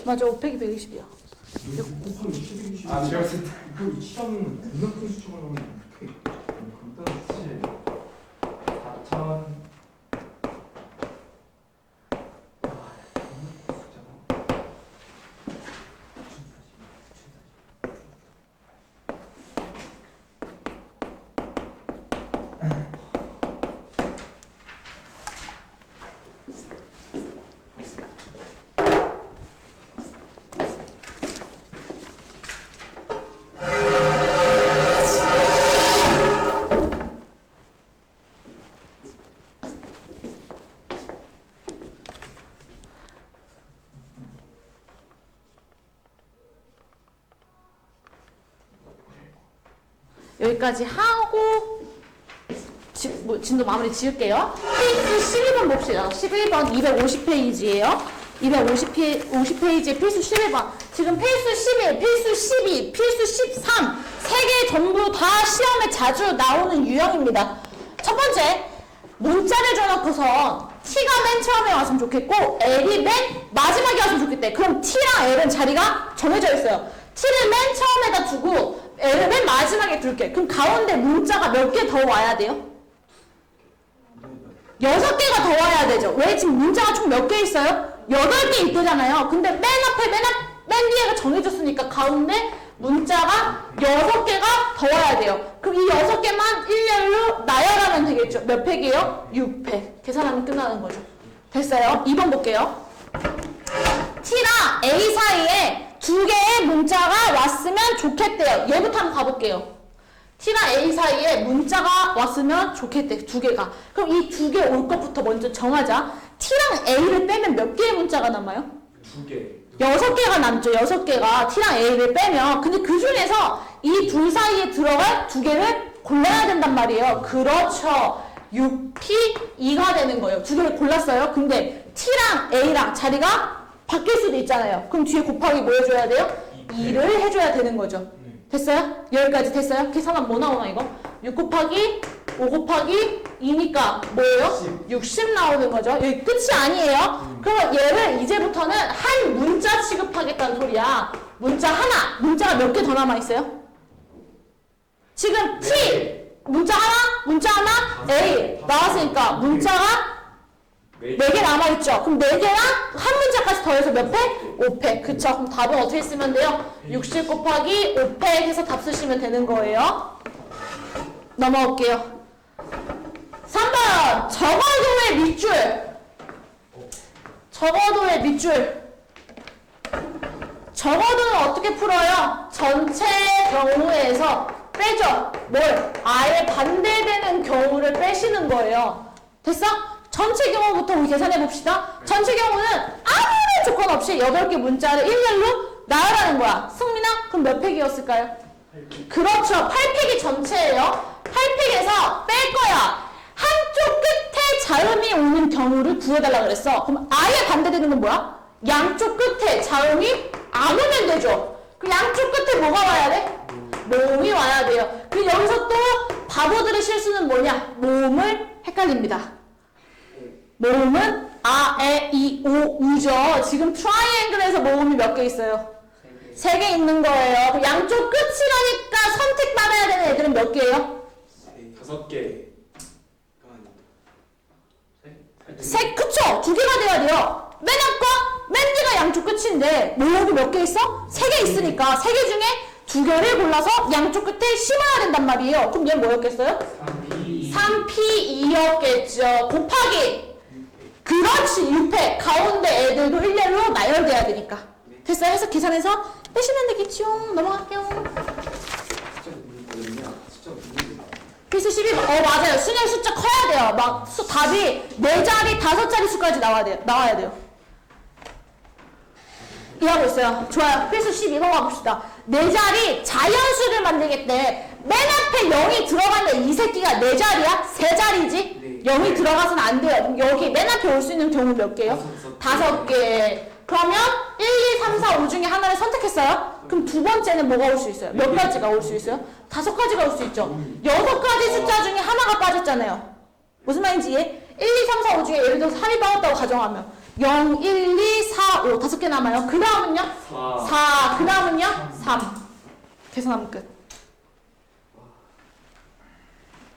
맞아, 5팩이 120이야. 아, 제가 봤을 때 이거 시험 존나 큰 수치가 나오는데 어떻게 간단한 수치 4,000. 여기까지 하고 진도 마무리 지을게요. 페이지 12번 봅시다. 11번 250페이지예요. 250페이지에 필수 11번. 지금 필수 11, 필수 12, 필수 13 3개 전부 다 시험에 자주 나오는 유형입니다. 첫 번째, 문자를 줘놓고서 T가 맨 처음에 왔으면 좋겠고 L이 맨 마지막에 왔으면 좋겠대. 그럼 T랑 L은 자리가 정해져 있어요. T를 맨 처음에다 두고 L을 맨 마지막에 둘게. 그럼 가운데 문자가 몇 개 더 와야 돼요? 6개가 더 와야 되죠. 왜? 지금 문자가 총 몇 개 있어요? 8개 있대잖아요. 근데 맨 앞에 맨 뒤에가 정해졌으니까 가운데 문자가 6개가 더 와야 돼요. 그럼 이 6개만 일렬로 나열하면 되겠죠. 몇 팩이에요? 6팩. 계산하면 끝나는 거죠. 됐어요? 2번 볼게요. T랑 A 사이에 2개의 문자가 왔으면 좋겠대요. 얘부터 한번 가볼게요. T랑 A 사이에 문자가 왔으면 좋겠대. 2개가. 그럼 이 2개 올 것부터 먼저 정하자. T랑 A를 빼면 몇 개의 문자가 남아요? 2개. 6개가 남죠. 6개가 T랑 A를 빼면. 근데 그 중에서 이 둘 사이에 들어갈 2개를 골라야 된단 말이에요. 그렇죠. 6P 2가 되는 거예요. 2개를 골랐어요. 근데 T랑 A랑 자리가 바뀔 수도 있잖아요. 그럼 뒤에 곱하기 뭐 해줘야 돼요? 2를 해줘야 되는 거죠. 됐어요? 여기까지 됐어요? 계산하면 뭐 나오나 이거? 6 곱하기 5 곱하기 2니까 뭐예요? 60 나오는 거죠. 여기 끝이 아니에요. 그럼 얘를 이제부터는 한 문자 취급하겠다는 소리야. 문자 하나. 문자가 몇 개 더 남아있어요? 지금 T 문자 하나 A 나왔으니까 문자가 4개 남아있죠. 그럼 4개랑 한 문자까지 더해서 몇 팩? 5팩. 그쵸? 그럼 답은 어떻게 쓰면 돼요? 60 곱하기 5팩 해서 답 쓰시면 되는 거예요. 넘어올게요. 3번 적어도의 밑줄. 적어도의 밑줄. 적어도는 어떻게 풀어요? 전체 경우에서 빼죠. 뭘? 아예 반대되는 경우를 빼시는 거예요. 됐어? 전체 경우부터 우리 계산해 봅시다. 전체 경우는 아무런 조건 없이 8개 문자를 일렬로 나열하는 거야. 승민아, 그럼 몇 팩이었을까요? 그렇죠. 8팩이 전체예요. 8팩에서 뺄 거야. 한쪽 끝에 자음이 오는 경우를 구해달라 그랬어. 그럼 아예 반대되는 건 뭐야? 양쪽 끝에 자음이 안 오면 되죠. 그럼 양쪽 끝에 뭐가 와야 돼? 모음이 와야 돼요. 그리고 여기서 또 바보들의 실수는 뭐냐? 모음을 헷갈립니다. 모음은 아, 에, 이, 오, 우죠. 지금 트라이앵글에서 모음이 몇 개 있어요? 3개 있는 거예요. 그럼 양쪽 끝이라니까 선택받아야 되는 애들은 몇 개예요? 5개. 그쵸? 2개가 돼야 돼요. 맨 앞과 맨 뒤가 양쪽 끝인데 모음이 몇 개 있어? 3개 있으니까 3개 중에 2개를 골라서 양쪽 끝에 심어야 된단 말이에요. 그럼 얘는 뭐였겠어요? 3P2였겠죠. 곱하기 그렇지 6팩 가운데 애들도 일렬로 나열돼야 되니까. 됐어요? 해서 계산해서 빼시면 되겠죠. 넘어갈게요. 필수 12번. 맞아요. 수능 숫자 커야 돼요. 막 답이 4자리 5자리 수까지 나와야 돼요. 이해하고 있어요. 좋아요. 필수 12번 가봅시다. 4자리 자연수를 만들겠대. 맨 앞에 0이 들어가는데 이 새끼가 4자리야? 3자리지? 0이 들어가서는 안 돼요. 그럼 여기 맨 앞에 올 수 있는 경우 몇 개요? 5개. 그러면 1, 2, 3, 4, 5 중에 하나를 선택했어요? 그럼 두 번째는 뭐가 올 수 있어요? 몇 가지가 올 수 있어요? 5가지가 올 수 있죠. 6가지 숫자 중에 하나가 빠졌잖아요. 무슨 말인지 이해? 1, 2, 3, 4, 5 중에 예를 들어서 3이 빠졌다고 가정하면 0, 1, 2, 4, 5 5개 남아요. 그 다음은요? 4. 그 다음은요? 3. 계산하면 끝.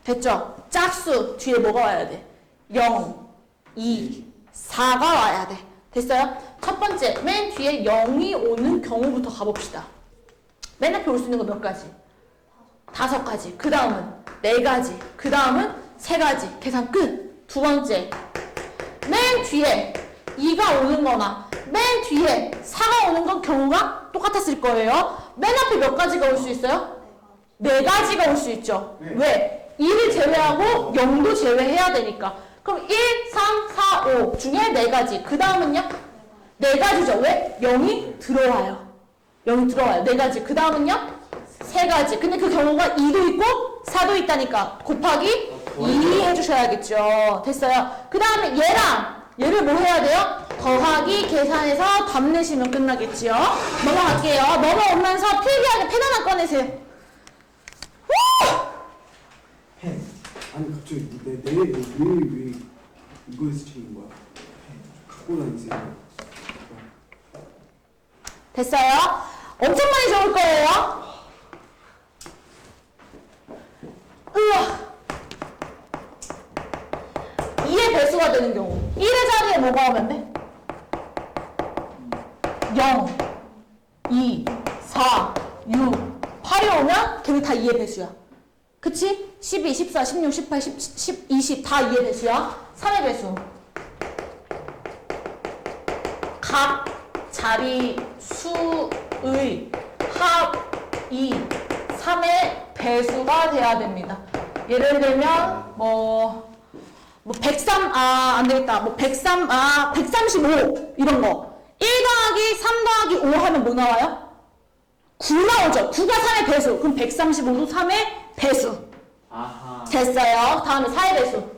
됐죠? 짝수 뒤에 뭐가 와야 돼? 0, 2, 4가 와야 돼. 됐어요? 첫 번째, 맨 뒤에 0이 오는 경우부터 가봅시다. 맨 앞에 올 수 있는 거 몇 가지? 5가지. 그 다음은 4가지. 그 다음은 3가지. 계산 끝. 두 번째, 맨 뒤에 2가 오는 거나 맨 뒤에 4가 오는 건 경우가 똑같았을 거예요. 맨 앞에 몇 가지가 올 수 있어요? 4가지가 올 수 있죠. 왜? 2를 제외하고 0도 제외해야 되니까. 그럼 1, 3, 4, 5 중에 4가지. 그 다음은요? 4가지죠. 왜? 0이 들어와요. 0이 들어와요. 4가지. 그 다음은요? 3가지. 근데 그 경우가 2도 있고 4도 있다니까. 곱하기 2 해주셔야겠죠. 됐어요. 그 다음에 얘를 뭐 해야 돼요? 더하기 계산해서 답 내시면 끝나겠지요. 넘어갈게요. 넘어오면서 필기하게 펜 하나 꺼내세요. 펜. 아니 갑자기 왜 이거에서 찍는 거야? 갖고 다니세요. 됐어요? 엄청 많이 적을 거예요. 우와. 2의 배수가 되는 경우. 1의 자리에 뭐가 오면 돼? 0, 2, 4, 6, 8이 오면 걔네 다 2의 배수야. 그치? 12, 14, 16, 18, 10, 20 다 2의 배수야. 3의 배수. 각 자리 수의 합이 3의 배수가 돼야 됩니다. 예를 들면 뭐 103, 안 되겠다. 135 이런 거. 1 더하기 3 더하기 5 하면 뭐 나와요? 9 나오죠. 9가 3의 배수. 그럼 135도 3의 배수. 아하. 됐어요. 다음에 4의 배수.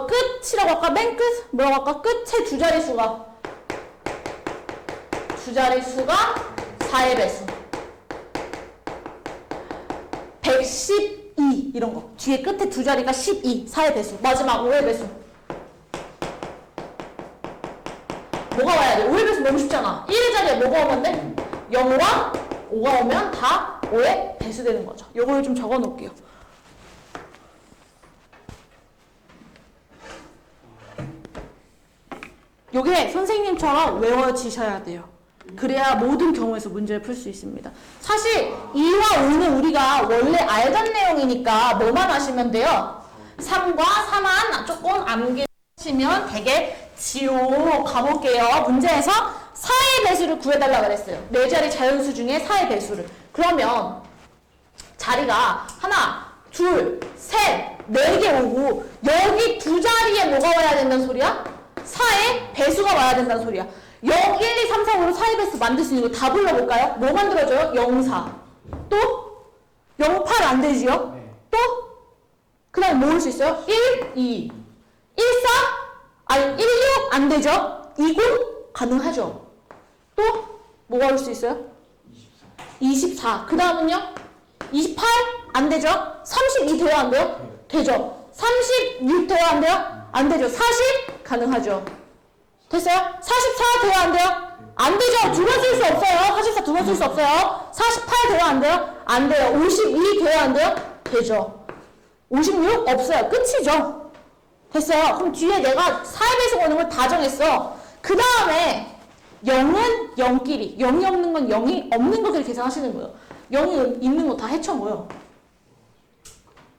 끝이라고 할까? 맨 끝? 뭐라고 할까? 끝에 두 자릿수가 두 자릿수가 4의 배수. 112 이런 거. 뒤에 끝에 두 자리가 12, 4의 배수. 마지막 5의 배수. 뭐가 와야 돼? 5의 배수 너무 쉽잖아. 1의 자리에 뭐가 오면 돼? 0과 5가 오면 다 5의 배수 되는 거죠. 요걸 좀 적어 놓을게요. 요게 선생님처럼 외워지셔야 돼요. 그래야 모든 경우에서 문제를 풀 수 있습니다. 사실 2와 5는 우리가 원래 알던 내용이니까 뭐만 하시면 돼요? 3과 4만 조금 암기하시면 되겠지요. 가볼게요. 문제에서 4의 배수를 구해달라고 그랬어요. 네 자리 자연수 중에 4의 배수를. 그러면 자리가 하나, 둘, 셋, 네 개 오고 여기 두 자리에 뭐가 와야 된다는 소리야? 4의 배수가 와야 된다는 소리야. 0, 1, 2, 3, 4, 5로 4의 배수 만들 수 있는 거 다 불러볼까요? 뭐 만들어줘요? 0, 4. 또? 0, 8 안 되지요? 네. 또? 그 다음에 뭐 올 수 있어요? 1, 2. 1, 4? 아니, 1, 6? 안 되죠? 20? 가능하죠? 또? 뭐가 올 수 있어요? 24. 그 다음은요? 28? 안 되죠? 32 돼야 안 돼요? 되죠? 36 돼야 안 돼요? 안 되죠? 40? 가능하죠? 됐어요? 44 돼야 안 돼요? 안 되죠? 두 번 쓸 수 없어요. 44 두 번 쓸 수 없어요. 48 돼야 안 돼요? 안 돼요. 52 돼야 안 돼요? 되죠. 56? 없어요. 끝이죠. 됐어요. 그럼 뒤에 내가 4의 배수가 오는 걸 다 정했어. 그 다음에 0은 0끼리, 0이 없는 건 0이 없는 거끼리 계산하시는 거예요. 0이 있는 거 다 헤쳐모여.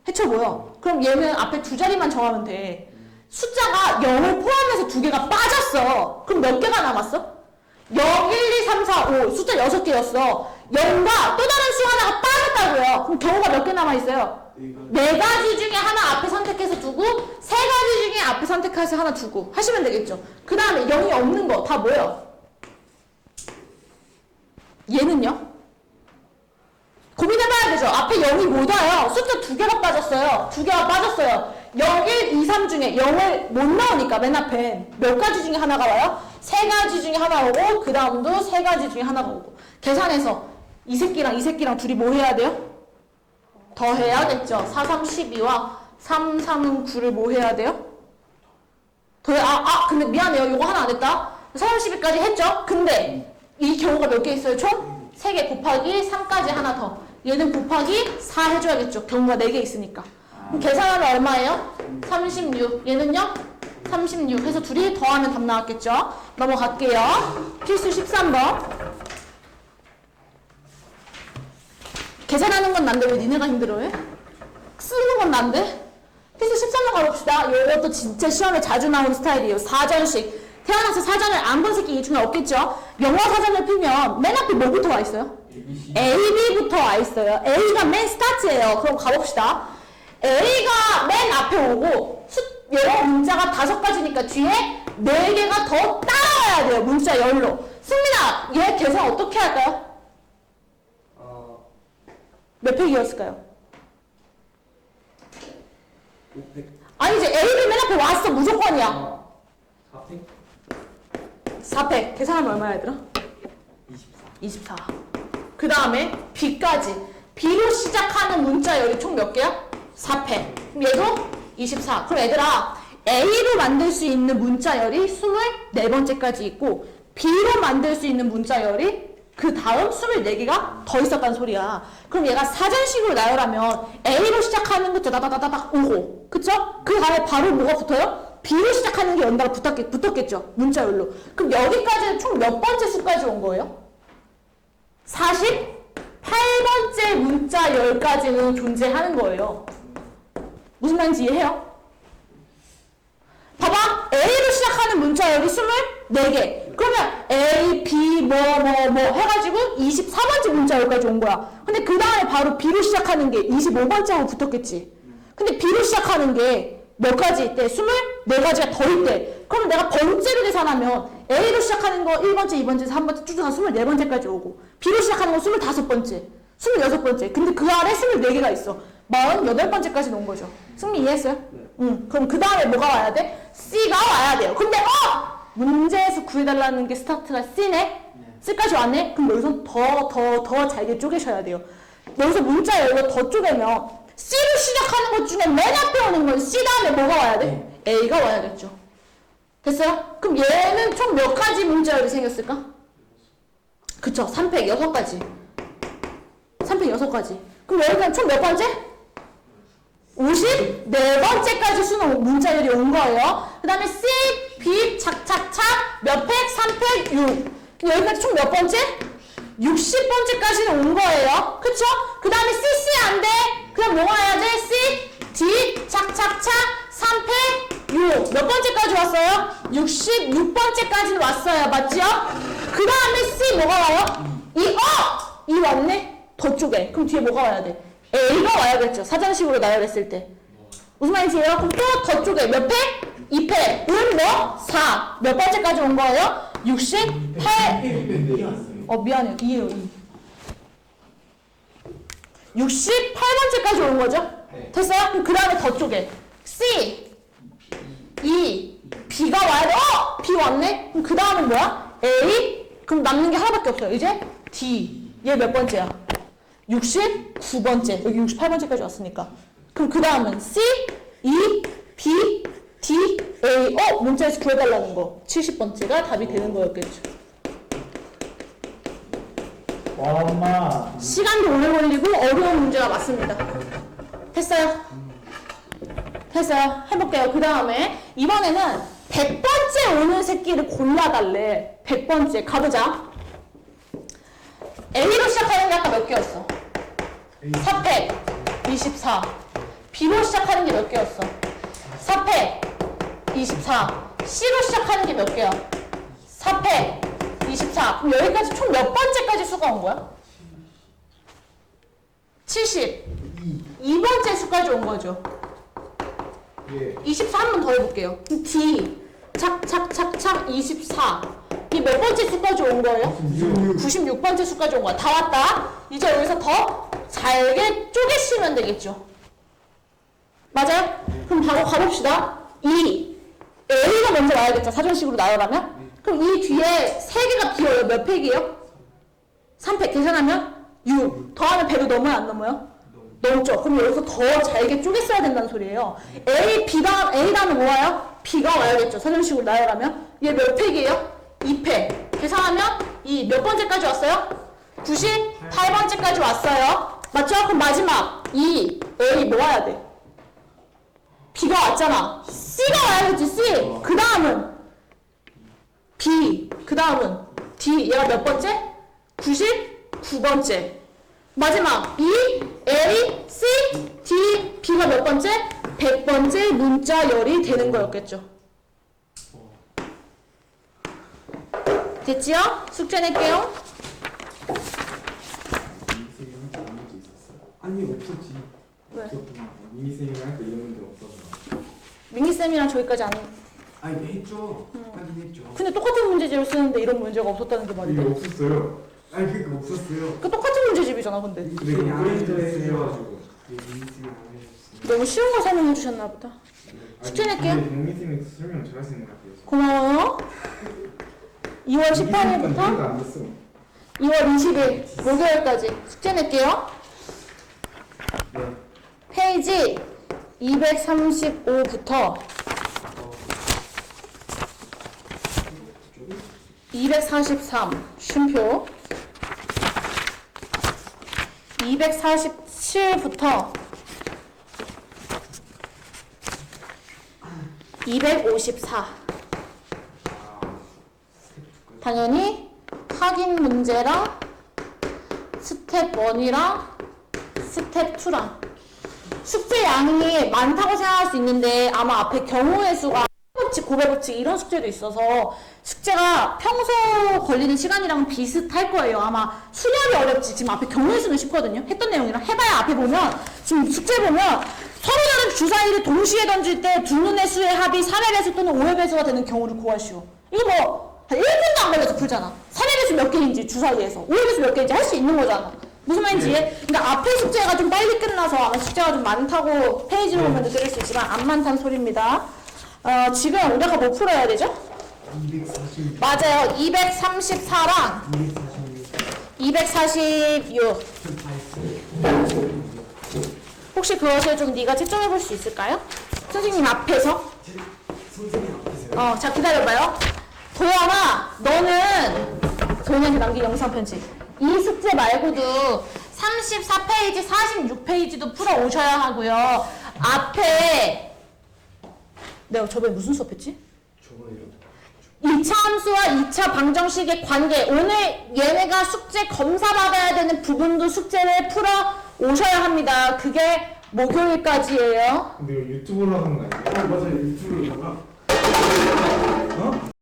헤쳐모여. 그럼 얘는 앞에 두 자리만 정하면 돼. 숫자가 0을 포함해서 두 개가 빠졌어. 그럼 몇 개가 남았어? 0, 1, 2, 3, 4, 5 숫자 6개였어. 0과 또 다른 수 하나가 빠졌다고요. 그럼 경우가 몇 개 남아있어요? 네 가지 중에 하나 앞에 선택해서 두고 세 가지 중에 앞에 선택해서 하나 두고 하시면 되겠죠. 그 다음에 0이 없는 거 다 뭐예요? 얘는요? 고민해봐야 되죠. 앞에 0이 못 와요. 숫자 두 개가 빠졌어요. 두 개가 빠졌어요. 0, 1, 2, 3 중에 0을 못 나오니까 맨 앞에 몇 가지 중에 하나가 와요? 세 가지 중에 하나 오고 그 다음도 세 가지 중에 하나가 오고 계산해서 이 새끼랑 이 새끼랑 둘이 뭐 해야 돼요? 더 해야겠죠. 4, 3, 12와 3, 3은 9를 뭐 해야 돼요? 근데 미안해요. 요거 하나 안 했다. 4, 3, 12까지 했죠? 근데 이 경우가 몇 개 있어요? 총? 3개 곱하기 3까지 하나 더. 얘는 곱하기 4 해줘야겠죠. 경우가 4개 있으니까. 그럼 계산하면 얼마예요? 36. 얘는요? 36 해서 둘이 더하면 답 나왔겠죠? 넘어갈게요. 필수 13번. 계산하는 건 난데 왜 니네가 힘들어해? 쓰는 건 난데? 필수 13번 가봅시다. 이것도 진짜 시험에 자주 나오는 스타일이에요. 사전식. 태어나서 사전을 안 본 새끼 이 중에 없겠죠? 영어 사전을 풀면 맨 앞에 뭐부터 와 있어요? A, B부터 와 있어요. A가 맨 스타트예요. 그럼 가봅시다. A가 맨 앞에 오고 영어 문자가 5가지니까 뒤에 4개가 더 따라와야 돼요. 문자 열로. 승민아, 얘 계산 어떻게 할까요? 몇 팩이었을까요? 5팩. 아니 이제 A, B 맨 앞에 왔어. 무조건이야. 4팩? 4팩. 계산하면 얼마야 얘들아? 24. 그 다음에 B까지. B로 시작하는 문자열이 총 몇 개야? 4팩. 그럼 얘도 24. 그럼 얘들아 A로 만들 수 있는 문자열이 24번째까지 있고 B로 만들 수 있는 문자열이 그 다음 24개가 더 있었다는 소리야. 그럼 얘가 사전식으로 나열하면 A로 시작하는 거 다다다다닥 오고 그쵸? 그 다음에 바로 뭐가 붙어요? B로 시작하는 게 연달아 붙었겠죠. 문자열로. 그럼 여기까지는 총 몇 번째 수까지 온 거예요? 48번째 문자열까지는 존재하는 거예요. 무슨 말인지 이해해요? 봐봐. A로 시작하는 문자열이 24개. 그러면 A, B, 뭐 해가지고 24번째 문자열까지 온 거야. 근데 그 다음에 바로 B로 시작하는 게 25번째하고 붙었겠지. 근데 B로 시작하는 게 몇 가지 있대? 24가지가 더 있대. 그럼 내가 번째로 계산하면 A로 시작하는 거 1번째, 2번째, 3번째 쭉쭉 한 24번째까지 오고 B로 시작하는 거 25번째, 26번째. 근데 그 아래 24개가 있어. 48번째까지 온 거죠. 승리 이해했어요? 네. 응. 그럼 그 다음에 뭐가 와야 돼? C가 와야 돼요. 근데 문제에서 구해달라는 게 스타트가 C네? C까지 왔네? 그럼 여기서 더 잘게 쪼개셔야 돼요. 여기서 문자 여기가 더 쪼개면 C로 시작하는 것 중에 맨 앞에 오는 건 C 다음에 뭐가 와야 돼? A가 와야겠죠. 됐어요? 그럼 얘는 총 몇 가지 문자열이 생겼을까? 그쵸, 3팩 6가지. 3팩 6가지. 그럼 여기는 총 몇 번째? 54번째까지 수능 문자열이 온 거예요. 그 다음에 C, B, 착착착, 몇 팩? 3팩, 6. 여기까지 총 몇 번째? 60번째까지는 온 거예요. 그쵸? 그 다음에 C, C 안 돼. 그럼 뭐 와야 돼? C, D, 착착착, 3팩, 6. 몇 번째까지 왔어요? 66번째까지는 왔어요. 맞죠? 그 다음에 C 뭐가 와요? 이 왔네? 더 쪼개. 그럼 뒤에 뭐가 와야 돼? A가 와야겠죠. 사전식으로 나열했을 때. 무슨 말인지요? 그럼 또 더 쪼개. 몇 팩? 2팩. 은 뭐? 4. 몇 번째까지 온 거예요? 68. 미안해요. 2예요, 2. 68번째까지 온 거죠? 됐어요? 그럼 그 다음에 더 쪼개. C, E, B가 와야 돼. B 왔네? 그럼 그 다음은 뭐야? A. 그럼 남는 게 하나밖에 없어요. 이제 D. 얘 몇 번째야? 69번째. 여기 68번째까지 왔으니까. 그럼 그 다음은 C, E, B, D, A. 문자에서 구해달라는 거. 70번째가 답이 되는 거였겠죠. 엄마. 시간도 오래 걸리고 어려운 문제가 맞습니다. 됐어요? 됐어요. 해볼게요. 그 다음에 이번에는 100번째 오는 새끼를 골라달래. 100번째. 가보자. A로 시작하는 게 아까 몇 개였어? 4팩 24. B로 시작하는 게 몇 개였어? 4팩 24. C로 시작하는 게 몇 개야? 4팩 24. 그럼 여기까지 총 몇 번째까지 수가 온 거야? 72번째 수까지 온 거죠. 24 한 번 더 해볼게요. D 착착착착 24. 이 몇 번째 수까지 온 거예요? 96번째 수까지 온 거야. 다 왔다. 이제 여기서 더 잘게 쪼개시면 되겠죠. 맞아요? 그럼 바로 가봅시다. A가 먼저 나와야겠죠. 사전식으로 나열하면. 그럼 이 뒤에 3개가 비어요. 몇 팩이에요? 3팩 계산하면 6. 더하면 100을 넘어요? 안 넘어요? 넘죠. 그럼 여기서 더 잘게 쪼갰어야 된다는 소리예요. A 다음에 뭐 와요? B가 와야겠죠. 사전식으로 나열하면. 얘 몇 팩이에요? 2팩. 계산하면 이 몇 번째까지 왔어요? 98번째까지 왔어요. 맞죠? 그럼 마지막 A 뭐 와야 돼? B가 왔잖아. C가 와야겠지. C. 그 다음은 B. 그 다음은 D. 얘가 몇 번째? 99번째. 마지막 B, A, C, D, B가 몇 번째? 100번째 문자열이 되는 거였겠죠. 됐지요? 숙제 낼게요. 아니 없었지. 왜? 미니쌤이랑 할때 이런 문제 없어서. 민기쌤이랑 저기까지 안 아니 했죠. 하긴 했죠. 근데 똑같은 문제집을 쓰는데 이런 문제가 없었다는 게 말이 돼? 이게 없었어요. 아니 그게 없었어요. 그 똑같은 문제집이잖아 근데. 근데 그냥 안 해주셔가지고. 미니쌤이 안 해주셨어요. 너무 쉬운 거 설명해 주셨나 보다. 숙제 낼게요. 미니쌤이 설명 잘하시는 것 같아요. 고마워요. 2월 18일부터 안 됐어. 2월 20일 목요일까지 숙제 낼게요. 네. 페이지 235부터 243 쉼표 247부터 254 당연히 확인 문제랑 스텝 1이랑 스텝 2랑 숙제 양이 많다고 생각할 수 있는데 아마 앞에 경우의 수가 고배부칙, 고배부칙 이런 숙제도 있어서 숙제가 평소 걸리는 시간이랑 비슷할 거예요. 아마 수열이 어렵지. 지금 앞에 경우의 수는 쉽거든요. 했던 내용이랑 해봐야 앞에 보면 지금 숙제 보면 서로 다른 주사위를 동시에 던질 때 두 눈의 수의 합이 3의 배수 또는 5의 배수가 되는 경우를 구하시오. 이거 뭐 한 1분도 안 걸려서 풀잖아. 3의 배수 몇 개인지 주사위에서 5의 배수 몇 개인지 할 수 있는 거잖아. 무슨 말인지 이해? 그러니까 앞에 숙제가 좀 빨리 끝나서 아마 숙제가 좀 많다고 페이지로 보면 느낄 수 있지만 안 많다는 소리입니다. 지금 우리가 뭐 풀어야 되죠? 240. 맞아요. 234랑 246. 혹시 그것을 좀 네가 채점해 볼 수 있을까요? 선생님 앞에서? 선생님 앞에서요? 자 기다려봐요. 도연아, 너는 도연이한테 남긴 영상 편지. 이 숙제 말고도 34페이지, 46페이지도 풀어 오셔야 하고요. 앞에 내가 저번에 무슨 수업했지? 저번에요. 1차 함수와 2차 방정식의 관계. 오늘 얘네가 숙제 검사 받아야 되는 부분도 숙제를 풀어 오셔야 합니다. 그게 목요일까지예요. 근데 이거 유튜브로 하는 거 아니에요? 맞아요. 유튜브